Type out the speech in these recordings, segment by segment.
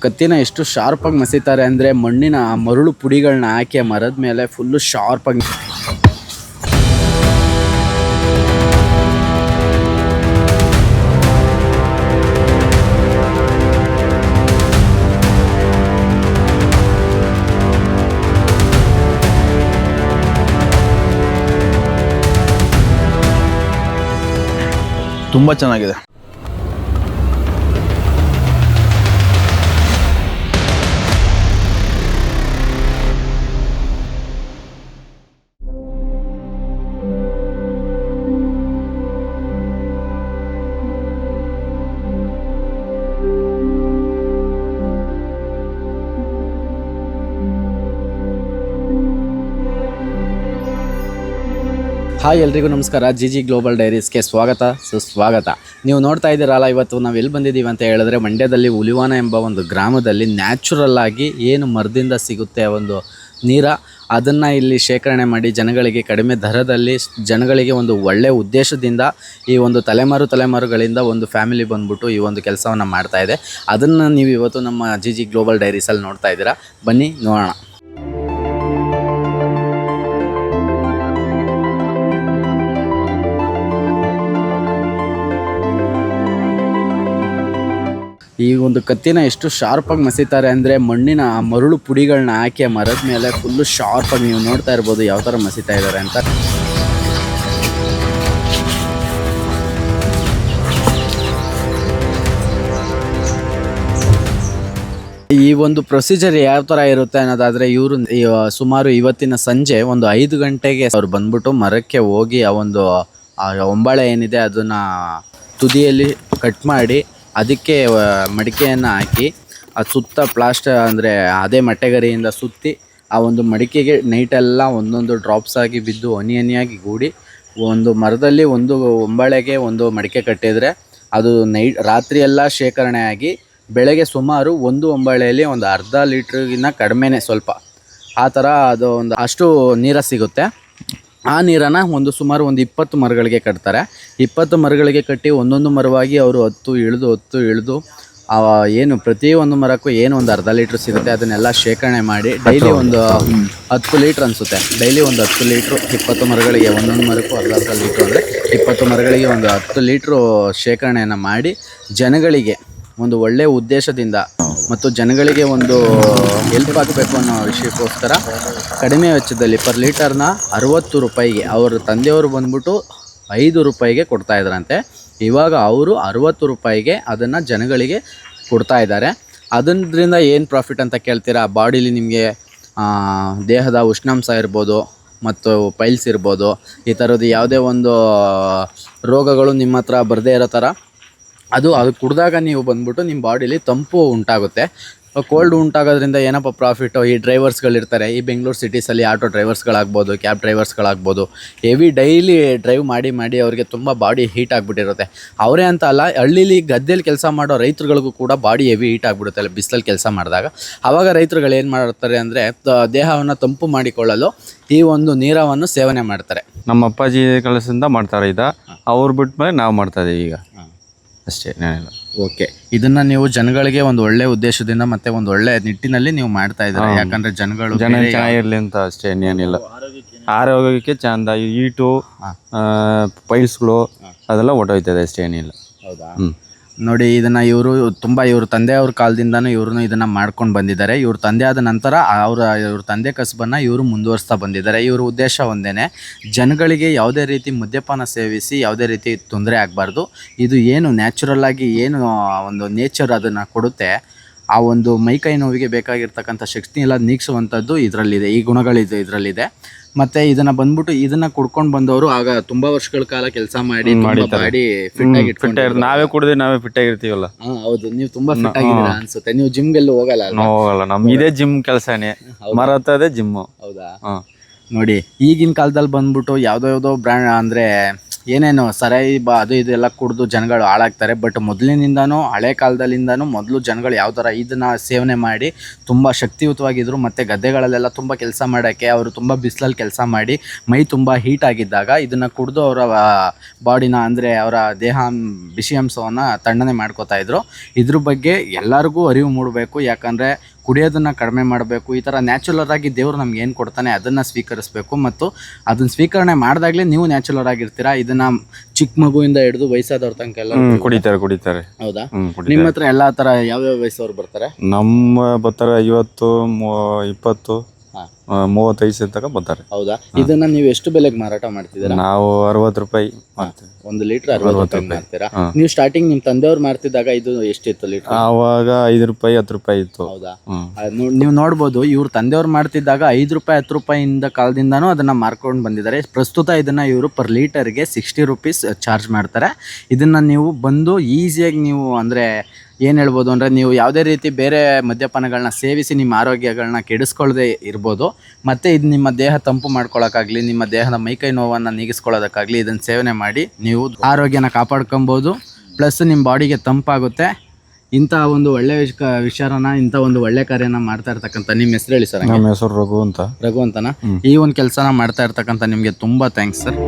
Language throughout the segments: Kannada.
ಕತ್ತಿನ ಎಷ್ಟು ಶಾರ್ಪಾಗಿ ಮಸೀತಾರೆ ಅಂದರೆ ಮಣ್ಣಿನ ಮರಳು ಪುಡಿಗಳನ್ನ ಹಾಕಿ ಮರದ ಮೇಲೆ ಫುಲ್ಲು ಶಾರ್ಪಾಗಿ. ತುಂಬ ಚೆನ್ನಾಗಿದೆ. ಹಾಯ್ ಎಲ್ರಿಗೂ ನಮಸ್ಕಾರ. ಜಿ ಗ್ಲೋಬಲ್ ಡೈರೀಸ್ಗೆ ಸ್ವಾಗತ ಸುಸ್ವಾಗತ. ನೀವು ನೋಡ್ತಾ ಇದ್ದೀರಲ್ಲ, ಇವತ್ತು ನಾವು ಎಲ್ಲಿ ಬಂದಿದ್ದೀವಿ ಅಂತ ಹೇಳಿದ್ರೆ ಮಂಡ್ಯದಲ್ಲಿ ಉಲಿವಾನ ಎಂಬ ಒಂದು ಗ್ರಾಮದಲ್ಲಿ ನ್ಯಾಚುರಲ್ ಆಗಿ ಏನು ಮರದಿಂದ ಸಿಗುತ್ತೆ ಒಂದು ನೀರ, ಅದನ್ನು ಇಲ್ಲಿ ಶೇಖರಣೆ ಮಾಡಿ ಜನಗಳಿಗೆ ಕಡಿಮೆ ದರದಲ್ಲಿ ಜನಗಳಿಗೆ ಒಂದು ಒಳ್ಳೆಯ ಉದ್ದೇಶದಿಂದ ಈ ಒಂದು ತಲೆಮಾರುಗಳಿಂದ ಒಂದು ಫ್ಯಾಮಿಲಿ ಬಂದ್ಬಿಟ್ಟು ಈ ಒಂದು ಕೆಲಸವನ್ನು ಮಾಡ್ತಾ ಇದೆ. ಅದನ್ನು ನೀವು ಇವತ್ತು ನಮ್ಮ ಜಿ ಗ್ಲೋಬಲ್ ಡೈರೀಸಲ್ಲಿ ನೋಡ್ತಾ ಇದ್ದೀರಾ. ಬನ್ನಿ ನೋಡೋಣ. ಈ ಒಂದು ಕತ್ತಿನ ಎಷ್ಟು ಶಾರ್ಪಾಗಿ ಮಸೀತಾರೆ ಅಂದರೆ ಮಣ್ಣಿನ ಮರಳು ಪುಡಿಗಳನ್ನ ಹಾಕಿ ಮರದ ಮೇಲೆ ಫುಲ್ಲು ಶಾರ್ಪಾಗಿ ನೀವು ನೋಡ್ತಾ ಇರ್ಬೋದು ಯಾವ ಥರ ಮಸೀತಾ ಇದ್ದಾರೆ ಅಂತ. ಈ ಒಂದು ಪ್ರೊಸೀಜರ್ ಯಾವ ಥರ ಇರುತ್ತೆ ಅನ್ನೋದಾದರೆ, ಇವರು ಸುಮಾರು ಇವತ್ತಿನ ಸಂಜೆ ಒಂದು 5 ಗಂಟೆಗೆ ಅವ್ರು ಬಂದ್ಬಿಟ್ಟು ಮರಕ್ಕೆ ಹೋಗಿ ಆ ಒಂದು ಒಂಬಾಳೆ ಏನಿದೆ ಅದನ್ನು ತುದಿಯಲ್ಲಿ ಕಟ್ ಮಾಡಿ ಅದಕ್ಕೆ ಮಡಿಕೆಯನ್ನು ಹಾಕಿ ಅದು ಸುತ್ತ ಪ್ಲಾಸ್ಟರ್ ಅಂದರೆ ಅದೇ ಮಟ್ಟೆಗರಿಯಿಂದ ಸುತ್ತಿ ಆ ಒಂದು ಮಡಿಕೆಗೆ ನೈಟೆಲ್ಲ ಒಂದೊಂದು ಡ್ರಾಪ್ಸ್ ಆಗಿ ಬಿದ್ದು ಹನಿಯಾಗಿ ಗೂಡಿ ಒಂದು ಮರದಲ್ಲಿ ಒಂದು ಒಂಬಾಳೆಗೆ ಒಂದು ಮಡಿಕೆ ಕಟ್ಟಿದರೆ ಅದು ರಾತ್ರಿ ಎಲ್ಲ ಶೇಖರಣೆ ಆಗಿ ಬೆಳಗ್ಗೆ ಸುಮಾರು ಒಂದು ಒಂಬಾಳೆಯಲ್ಲಿ ಒಂದು ಅರ್ಧ ಲೀಟ್ರಿಗಿನ್ನ ಕಡಿಮೆನೇ ಸ್ವಲ್ಪ ಆ ಥರ ಅದು ಒಂದು ಅಷ್ಟು ನೀರು ಸಿಗುತ್ತೆ. ಆ ನೀರನ್ನು ಸುಮಾರು ಒಂದು 20 ಮರಗಳಿಗೆ ಕಟ್ತಾರೆ. 20 ಮರಗಳಿಗೆ ಕಟ್ಟಿ ಒಂದೊಂದು ಮರವಾಗಿ ಅವರು ಹತ್ತು ಇಳಿದು ಏನು ಪ್ರತಿಯೊಂದು ಮರಕ್ಕೂ ಏನು ಒಂದು ಅರ್ಧ ಲೀಟ್ರ್ ಸಿಗುತ್ತೆ ಅದನ್ನೆಲ್ಲ ಶೇಖರಣೆ ಮಾಡಿ ಡೈಲಿ ಒಂದು 10 ಲೀಟ್ರ್ ಅನಿಸುತ್ತೆ. ಡೈಲಿ ಒಂದು 10 ಲೀಟ್ರು 20 ಮರಗಳಿಗೆ, ಒಂದೊಂದು ಮರಕ್ಕೂ ಅರ್ಧ ಲೀಟ್ರು ಅಂದರೆ 20 ಮರಗಳಿಗೆ ಒಂದು 10 ಲೀಟ್ರು ಶೇಖರಣೆಯನ್ನು ಮಾಡಿ ಜನಗಳಿಗೆ ಒಂದು ಒಳ್ಳೆಯ ಉದ್ದೇಶದಿಂದ ಮತ್ತು ಜನಗಳಿಗೆ ಒಂದು ಹೆಲ್ಪ್ ಆಗಬೇಕು ಅನ್ನೋ ವಿಷಯಕ್ಕೋಸ್ಕರ ಕಡಿಮೆ ವೆಚ್ಚದಲ್ಲಿ ಪರ್ ಲೀಟರ್ನ 60 ರೂಪಾಯಿಗೆ ಅವ್ರ ತಂದೆಯವರು ಬಂದ್ಬಿಟ್ಟು 5 ರೂಪಾಯಿಗೆ ಕೊಡ್ತಾ ಇದ್ರಂತೆ. ಇವಾಗ ಅವರು 60 ರೂಪಾಯಿಗೆ ಅದನ್ನು ಜನಗಳಿಗೆ ಕೊಡ್ತಾ ಇದ್ದಾರೆ. ಅದರಿಂದ ಏನು ಪ್ರಾಫಿಟ್ ಅಂತ ಕೇಳ್ತೀರಾ? ಬಾಡಿಲಿ ನಿಮಗೆ ದೇಹದ ಉಷ್ಣಾಂಶ ಇರ್ಬೋದು ಮತ್ತು ಪೈಲ್ಸ್ ಇರ್ಬೋದು, ಈ ಥರದ್ದು ಯಾವುದೇ ಒಂದು ರೋಗಗಳು ನಿಮ್ಮ ಹತ್ರ ಬರದೇ ಇರೋ ಥರ ಅದು ಕುಡಿದಾಗ ನೀವು ಬಂದ್ಬಿಟ್ಟು ನಿಮ್ಮ ಬಾಡಿಲಿ ತಂಪು ಉಂಟಾಗುತ್ತೆ. ಕೋಲ್ಡ್ ಉಂಟಾಗೋದ್ರಿಂದ ಏನಪ್ಪ ಪ್ರಾಫಿಟು? ಈ ಡ್ರೈವರ್ಸ್ಗಳಿರ್ತಾರೆ, ಈ ಬೆಂಗಳೂರು ಸಿಟೀಸಲ್ಲಿ ಆಟೋ ಡ್ರೈವರ್ಸ್ಗಳಾಗ್ಬೋದು, ಕ್ಯಾಬ್ ಡ್ರೈವರ್ಸ್ಗಳಾಗ್ಬೋದು, ಹೆವಿ ಡೈಲಿ ಡ್ರೈವ್ ಮಾಡಿ ಅವ್ರಿಗೆ ತುಂಬ ಬಾಡಿ ಹೀಟ್ ಆಗಿಬಿಟ್ಟಿರುತ್ತೆ. ಅವರೇ ಅಂತ ಅಲ್ಲ, ಹಳ್ಳೀಲಿ ಗದ್ದೆಯಲ್ಲಿ ಕೆಲಸ ಮಾಡೋ ರೈತರುಗಳಿಗೂ ಕೂಡ ಬಾಡಿ ಹೆವಿ ಹೀಟ್ ಆಗಿಬಿಡುತ್ತೆ ಬಿಸಿಲಲ್ಲಿ ಕೆಲಸ ಮಾಡಿದಾಗ. ಆವಾಗ ರೈತರುಗಳು ಏನು ಮಾಡ್ತಾರೆ ಅಂದರೆ ದೇಹವನ್ನು ತಂಪು ಮಾಡಿಕೊಳ್ಳಲು ಈ ಒಂದು ನೀರವನ್ನು ಸೇವನೆ ಮಾಡ್ತಾರೆ. ನಮ್ಮ ಅಪ್ಪಾಜಿ ಕೆಲಸದಿಂದ ಮಾಡ್ತಾರೆ ಅವ್ರು ಬಿಟ್ಟ ಮೇಲೆ ನಾವು ಮಾಡ್ತಾ ಇದ್ದೀವಿ ಈಗ ಅಷ್ಟೇ, ಏನಿಲ್ಲ. ಓಕೆ, ಇದನ್ನು ನೀವು ಜನಗಳಿಗೆ ಒಂದು ಒಳ್ಳೆ ಉದ್ದೇಶದಿಂದ ಮತ್ತು ಒಂದು ಒಳ್ಳೆ ನಿಟ್ಟಿನಲ್ಲಿ ನೀವು ಮಾಡ್ತಾ ಇದ್ದೀರಾ. ಯಾಕಂದರೆ ಜನ ಚೆನ್ನಾಗಿರಲಿ ಅಂತ ಅಷ್ಟೇ, ಇನ್ನೇನಿಲ್ಲ. ಆರೋಗ್ಯಕ್ಕೆ ಚಂದ, ಈಟು ಪೈಲ್ಸ್ಗಳು ಅದೆಲ್ಲ ಹೊಟ್ಟೋಯ್ತದೆ ಅಷ್ಟೇ, ಏನಿಲ್ಲ. ಹೌದಾ? ನೋಡಿ, ಇದನ್ನು ಇವ್ರ ತಂದೆಯವ್ರ ಕಾಲದಿಂದನೂ ಇದನ್ನು ಮಾಡ್ಕೊಂಡು ಬಂದಿದ್ದಾರೆ. ಇವ್ರ ತಂದೆ ಆದ ನಂತರ ಇವ್ರ ತಂದೆ ಕಸಬನ್ನು ಇವರು ಮುಂದುವರಿಸ್ತಾ ಬಂದಿದ್ದಾರೆ. ಇವ್ರ ಉದ್ದೇಶ ಒಂದೇ, ಜನಗಳಿಗೆ ಯಾವುದೇ ರೀತಿ ಮದ್ಯಪಾನ ಸೇವಿಸಿ ಯಾವುದೇ ರೀತಿ ತೊಂದರೆ ಆಗಬಾರ್ದು. ಇದು ಏನು ನ್ಯಾಚುರಲ್ ಆಗಿ ಏನು ಒಂದು ನೇಚರ್ ಅದನ್ನು ಕೊಡುತ್ತೆ, ಆ ಒಂದು ಮೈಕೈ ನೋವಿಗೆ ಬೇಕಾಗಿರ್ತಕ್ಕಂಥ ಶಕ್ತಿ ಎಲ್ಲ ನೀಗಿಸುವಂಥದ್ದು ಇದರಲ್ಲಿದೆ, ಈ ಗುಣಗಳಿದೆ ಇದರಲ್ಲಿದೆ. ಮತ್ತು ಇದನ್ನು ಕುಡ್ಕೊಂಡು ಬಂದವರು ಆಗ ತುಂಬ ವರ್ಷಗಳ ಕಾಲ ಕೆಲಸ ಮಾಡಿ ಬಾಡಿ ಫಿಟ್ ಆಗಿ ನಾವೇ ಕುಡಿದ್ರೆ ನಾವೇ ಫಿಟ್ ಆಗಿರ್ತೀವಲ್ಲ. ಹೌದು, ನೀವು ತುಂಬಾ ಫಿಟ್ ಆಗಿದ್ದೀರಾ ಅನ್ಸುತ್ತೆ. ನೀವು ಜಿಮ್ಗೆಲ್ಲೂ ಹೋಗಲ್ಲ? ನಮ್ಗೆ ಇದೇ ಜಿಮ್ ಕೆಲಸನೇ, ಮರತ್ತದೇ ಜಿಮ್. ಹೌದಾ? ನೋಡಿ, ಈಗಿನ ಕಾಲದಲ್ಲಿ ಬಂದ್ಬಿಟ್ಟು ಯಾವುದೋ ಬ್ರ್ಯಾಂಡ್ ಅಂದರೆ ಏನೇನು ಸರಾಯಿ ಅದು ಇದೆಲ್ಲ ಕುಡಿದು ಜನಗಳು ಹಾಳಾಗ್ತಾರೆ. ಬಟ್ ಮೊದಲಿನಿಂದನೂ ಹಳೆ ಕಾಲದಲ್ಲಿಂದನೂ ಮೊದಲು ಜನಗಳು ಯಾವ ಥರ ಇದನ್ನು ಸೇವನೆ ಮಾಡಿ ತುಂಬ ಶಕ್ತಿಯುತವಾಗಿದ್ದರು. ಮತ್ತು ಗದ್ದೆಗಳಲ್ಲೆಲ್ಲ ತುಂಬ ಕೆಲಸ ಮಾಡೋಕ್ಕೆ ಅವರು ತುಂಬ ಬಿಸಿಲಲ್ಲಿ ಕೆಲಸ ಮಾಡಿ ಮೈ ತುಂಬ ಹೀಟ್ ಆಗಿದ್ದಾಗ ಇದನ್ನು ಕುಡಿದು ಅವರ ಬಾಡಿನ ಅಂದರೆ ಅವರ ದೇಹ ಬಿಸಿ ಅಂಶವನ್ನು ತಣ್ಣನೆ ಮಾಡ್ಕೋತಾ ಇದ್ರು. ಇದ್ರ ಬಗ್ಗೆ ಎಲ್ಲರಿಗೂ ಅರಿವು ಮೂಡಬೇಕು. ಯಾಕಂದರೆ ಕುಡಿಯೋದನ್ನು ಕಡಿಮೆ ಮಾಡಬೇಕು. ಈ ಥರ ನ್ಯಾಚುರಲ್ ಆಗಿ ದೇವರು ನಮ್ಗೆ ಏನು ಕೊಡ್ತಾನೆ ಅದನ್ನು ಸ್ವೀಕರಿಸಬೇಕು. ಮತ್ತು ಅದನ್ನು ಸ್ವೀಕರಣೆ ಮಾಡಿದಾಗಲೇ ನೀವು ನ್ಯಾಚುರಲ್ ಆಗಿರ್ತೀರಾ. ಇದನ್ನು ಚಿಕ್ಕ ಮಗುವಿಂದ ಹಿಡಿದು ವಯಸ್ಸಾದವ್ರ ತನಕ ಎಲ್ಲ ಕುಡಿತಾರೆ. ಹೌದಾ? ನಿಮ್ಮ ಹತ್ರ ಎಲ್ಲ ಥರ ಯಾವ್ಯಾವ ವಯಸ್ಸವ್ರು ಬರ್ತಾರೆ? ನಮ್ಮ ಬರ್ತಾರೆ 50, 20, 35 ತನಕ ಬರ್ತಾರೆ. ಹೌದಾ? ಇದನ್ನ ನೀವು ಎಷ್ಟು ಬೆಲೆಗೆ ಮಾರಾಟ ಮಾಡ್ತಿದ್ದೀರಾ? ನಾವು 60 ರೂಪಾಯಿ ಮಾಡ್ತೀವಿ. 1 ಲೀಟರ್ 60 ರೂಪಾಯಿ ಮಾಡ್ತೀರಾ? ನೀವು ಸ್ಟಾರ್ಟಿಂಗ್ ನಿಮ್ಮ ತಂದೆಯವ್ರು ಮಾಡ್ತಿದ್ದಾಗ ಇದು ಎಷ್ಟಿತ್ತು ಲೀಟರ್? ಆವಾಗ 5 ರೂಪಾಯಿ 10 ರೂಪಾಯಿ ಇತ್ತು. ಹೌದಾ? ನೀವು ನೋಡ್ಬೋದು, ಇವ್ರು ತಂದೆಯವ್ರು ಮಾಡ್ತಿದ್ದಾಗ 5 ರೂಪಾಯಿ 10 ರೂಪಾಯಿಂದ ಕಾಲದಿಂದನೂ ಅದನ್ನ ಮಾರ್ಕೊಂಡು ಬಂದಿದ್ದಾರೆ. ಪ್ರಸ್ತುತ ಇದನ್ನ ಇವರು ಪರ್ ಲೀಟರ್ಗೆ 60 ರೂಪೀಸ್ ಚಾರ್ಜ್ ಮಾಡ್ತಾರೆ. ಇದನ್ನ ನೀವು ಬಂದು ಈಸಿಯಾಗಿ ನೀವು ಅಂದರೆ ಏನು ಹೇಳ್ಬೋದು ಅಂದರೆ, ನೀವು ಯಾವುದೇ ರೀತಿ ಬೇರೆ ಮದ್ಯಪಾನಗಳನ್ನ ಸೇವಿಸಿ ನಿಮ್ಮ ಆರೋಗ್ಯಗಳನ್ನ ಕೆಡಿಸ್ಕೊಳ್ಳದೆ ಇರ್ಬೋದು. ಮತ್ತು ಇದು ನಿಮ್ಮ ದೇಹ ತಂಪು ಮಾಡ್ಕೊಳ್ಳೋಕ್ಕಾಗಲಿ, ನಿಮ್ಮ ದೇಹದ ಮೈಕೈ ನೋವನ್ನು ನೀಗಿಸ್ಕೊಳ್ಳೋದಕ್ಕಾಗಲಿ ಇದನ್ನು ಸೇವನೆ ಮಾಡಿ ನೀವು ಆರೋಗ್ಯನ ಕಾಪಾಡ್ಕೊಬೋದು. ಪ್ಲಸ್ ನಿಮ್ಮ ಬಾಡಿಗೆ ತಂಪಾಗುತ್ತೆ. ಇಂಥ ಒಂದು ಒಳ್ಳೆ ವಿಚಾರನ, ಇಂಥ ಒಂದು ಒಳ್ಳೆ ಕಾರ್ಯನ ಮಾಡ್ತಾ ಇರ್ತಕ್ಕಂಥ, ನಿಮ್ಮ ಹೆಸರು ಹೇಳಿ ಸರ್? ನಮ್ಮ ಹೆಸರು ರಘು ಅಂತ. ರಘು ಅಂತನಾ? ಈ ಒಂದು ಕೆಲಸನ ಮಾಡ್ತಾ ಇರ್ತಕ್ಕಂಥ ನಿಮಗೆ ತುಂಬ ಥ್ಯಾಂಕ್ಸ್ ಸರ್.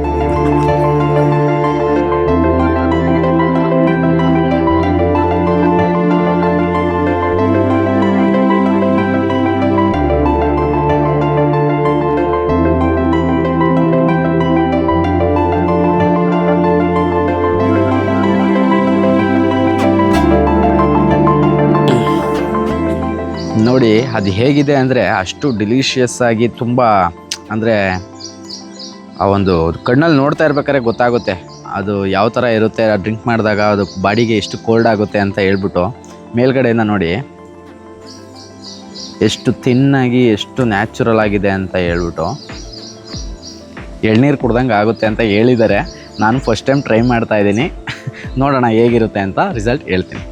ನೋಡಿ ಅದು ಹೇಗಿದೆ ಅಂದರೆ, ಅಷ್ಟು ಡಿಲಿಷಿಯಸ್ ಆಗಿ ತುಂಬ ಅಂದರೆ ಆ ಒಂದು ಕಣ್ಣಲ್ಲಿ ನೋಡ್ತಾ ಇರ್ಬೇಕಾದ್ರೆ ಗೊತ್ತಾಗುತ್ತೆ ಅದು ಯಾವ ಥರ ಇರುತ್ತೆ. ಡ್ರಿಂಕ್ ಮಾಡಿದಾಗ ಅದು ಬಾಡಿಗೆ ಎಷ್ಟು ಕೋಲ್ಡ್ ಆಗುತ್ತೆ ಅಂತ ಹೇಳ್ಬಿಟ್ಟು. ಮೇಲ್ಗಡೆಯಿಂದ ನೋಡಿ ಎಷ್ಟು ತಿನ್ನಾಗಿ ಎಷ್ಟು ನ್ಯಾಚುರಲ್ ಆಗಿದೆ ಅಂತ ಹೇಳ್ಬಿಟ್ಟು. ಎಳ್ನೀರು ಕುಡ್ದಂಗೆ ಆಗುತ್ತೆ ಅಂತ ಹೇಳಿದ್ದಾರೆ. ನಾನು ಫಸ್ಟ್ ಟೈಮ್ ಟ್ರೈ ಮಾಡ್ತಾ ಇದ್ದೀನಿ. ನೋಡೋಣ ಹೇಗಿರುತ್ತೆ ಅಂತ ರಿಸಲ್ಟ್ ಹೇಳ್ತೀನಿ.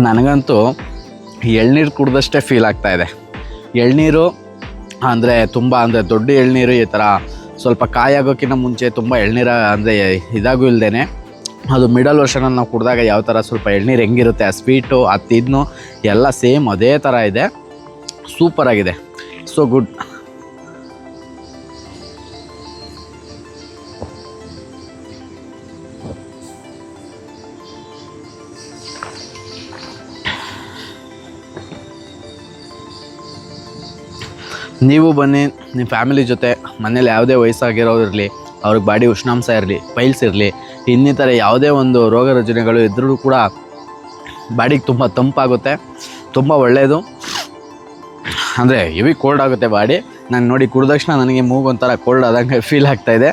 ನನಗಂತೂ ಎಳ್ನೀರು ಕುಡ್ದಷ್ಟೇ ಫೀಲ್ ಆಗ್ತಾಯಿದೆ. ಎಳ್ನೀರು ಅಂದರೆ ತುಂಬ ಅಂದರೆ ದೊಡ್ಡ ಎಳ್ನೀರು ಈ ಥರ ಸ್ವಲ್ಪ ಕಾಯಾಗೋಕ್ಕಿಂತ ಮುಂಚೆ ತುಂಬ ಎಳ್ನೀರು ಅಂದರೆ ಇದಾಗೂ ಇಲ್ಲದೇ ಅದು ಮಿಡಲ್ ವರ್ಷನಲ್ಲಿ ನಾವು ಕುಡಿದಾಗ ಯಾವ ಥರ ಸ್ವಲ್ಪ ಎಳ್ನೀರು ಹೆಂಗಿರುತ್ತೆ, ಆ ಸ್ವೀಟು ಆ ತಿನ್ನು ಎಲ್ಲ ಸೇಮ್ ಅದೇ ಥರ ಇದೆ. ಸೂಪರಾಗಿದೆ. So good. ನೀವು ಬನ್ನಿ, ನಿಮ್ಮ ಫ್ಯಾಮಿಲಿ ಜೊತೆ, ಮನೇಲಿ ಯಾವುದೇ ವಯಸ್ಸಾಗಿರೋರು ಇರಲಿ, ಅವ್ರಿಗೆ ಬಾಡಿ ಉಷ್ಣಾಂಶ ಇರಲಿ, ಪೈಲ್ಸ್ ಇರಲಿ, ಇನ್ನಿತರ ಯಾವುದೇ ಒಂದು ರೋಗ ರುಜಿನಗಳು ಇದ್ರೂ ಕೂಡ ಬಾಡಿಗೆ ತುಂಬ ತಂಪಾಗುತ್ತೆ, ತುಂಬ ಒಳ್ಳೆಯದು. ಅಂದರೆ ಹೆವಿ ಕೋಲ್ಡ್ ಆಗುತ್ತೆ ಬಾಡಿ. ನಾನು ನೋಡಿ ಕುಡಿದ ತಕ್ಷಣ ನನಗೆ ಮೂಗೊಂಥರ ಕೋಲ್ಡ್ ಆದಂಗೆ ಫೀಲ್ ಆಗ್ತಾಯಿದೆ.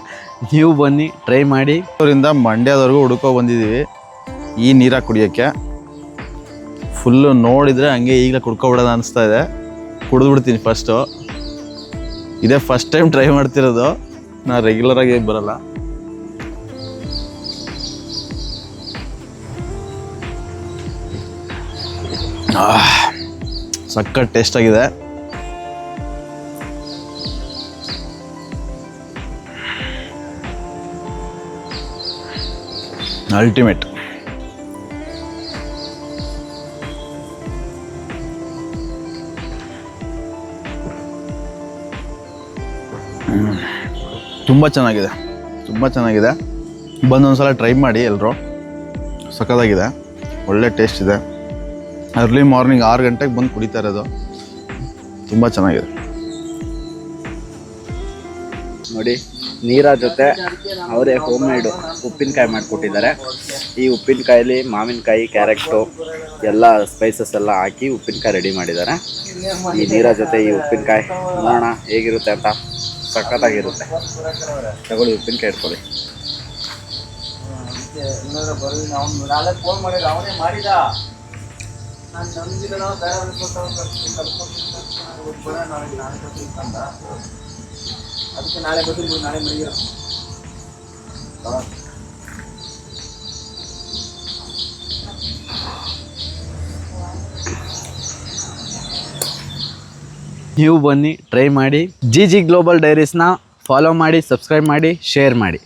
ನೀವು ಬನ್ನಿ, ಟ್ರೈ ಮಾಡಿ. ಅವರಿಂದ ಮಂಡ್ಯದವರೆಗೂ ಹುಡ್ಕೊ ಬಂದಿದ್ದೀವಿ ಈ ನೀರಾಗಿ ಕುಡಿಯೋಕ್ಕೆ. ಫುಲ್ಲು ನೋಡಿದರೆ ಹಂಗೆ ಈಗಲೇ ಕುಡ್ಕೊಬಿಡೋದು ಅನಿಸ್ತಾ ಇದೆ. ಕುಡಿದ್ಬಿಡ್ತೀನಿ ಫಸ್ಟು. ಇದೇ ಫಸ್ಟ್ ಟೈಮ್ ಟ್ರೈ ಮಾಡ್ತಿರೋದು, ನಾನು ರೆಗ್ಯುಲರಾಗಿ ಬರಲ್ಲ. ಸಖತ್ ಟೇಸ್ಟ್ ಆಗಿದೆ. ಅಲ್ಟಿಮೇಟ್. ತುಂಬ ಚೆನ್ನಾಗಿದೆ, ತುಂಬ ಚೆನ್ನಾಗಿದೆ. ಬಂದು ಒಂದ್ಸಲ ಟ್ರೈ ಮಾಡಿ ಎಲ್ಲರೂ. ಸಖತ್ತಾಗಿದೆ, ಒಳ್ಳೆ ಟೇಸ್ಟ್ ಇದೆ. ಅರ್ಲಿ ಮಾರ್ನಿಂಗ್ 6 ಗಂಟೆಗೆ ಬಂದು ಕುಡಿತಾ ಇರೋದು. ತುಂಬ ಚೆನ್ನಾಗಿದೆ ನೋಡಿ. ನೀರ ಜೊತೆ ಅವರೇ ಹೋಮ್ ಮೇಡು ಉಪ್ಪಿನಕಾಯಿ ಮಾಡಿಕೊಟ್ಟಿದ್ದಾರೆ. ಈ ಉಪ್ಪಿನಕಾಯಲ್ಲಿ ಮಾವಿನಕಾಯಿ, ಕ್ಯಾರೆಟು ಎಲ್ಲ ಸ್ಪೈಸಸ್ ಎಲ್ಲ ಹಾಕಿ ಉಪ್ಪಿನಕಾಯಿ ರೆಡಿ ಮಾಡಿದ್ದಾರೆ. ಈ ನೀರ ಜೊತೆ ಈ ಉಪ್ಪಿನಕಾಯಿ ನೋಡೋಣ ಹೇಗಿರುತ್ತೆ ಅಂತ. ಸಖತ್ತಾಗಿರುತ್ತೆ. ತಗೊಳ್ಳಿ, ಉಪ್ಪಿನಕಾಯಿ ಇಟ್ಕೊಳ್ಳಿ. ಅದಕ್ಕೆ ನಾಳೆ ಬಂದು ನಾಳೆ ಮನೆಗೆ ನೀವು ಬನ್ನಿ ಟ್ರೈ ಮಾಡಿ. ಜಿ ಗ್ಲೋಬಲ್ ಡೈರೀಸ್ನ ಫಾಲೋ ಮಾಡಿ, ಸಬ್ಸ್ಕ್ರೈಬ್ ಮಾಡಿ, ಶೇರ್ ಮಾಡಿ.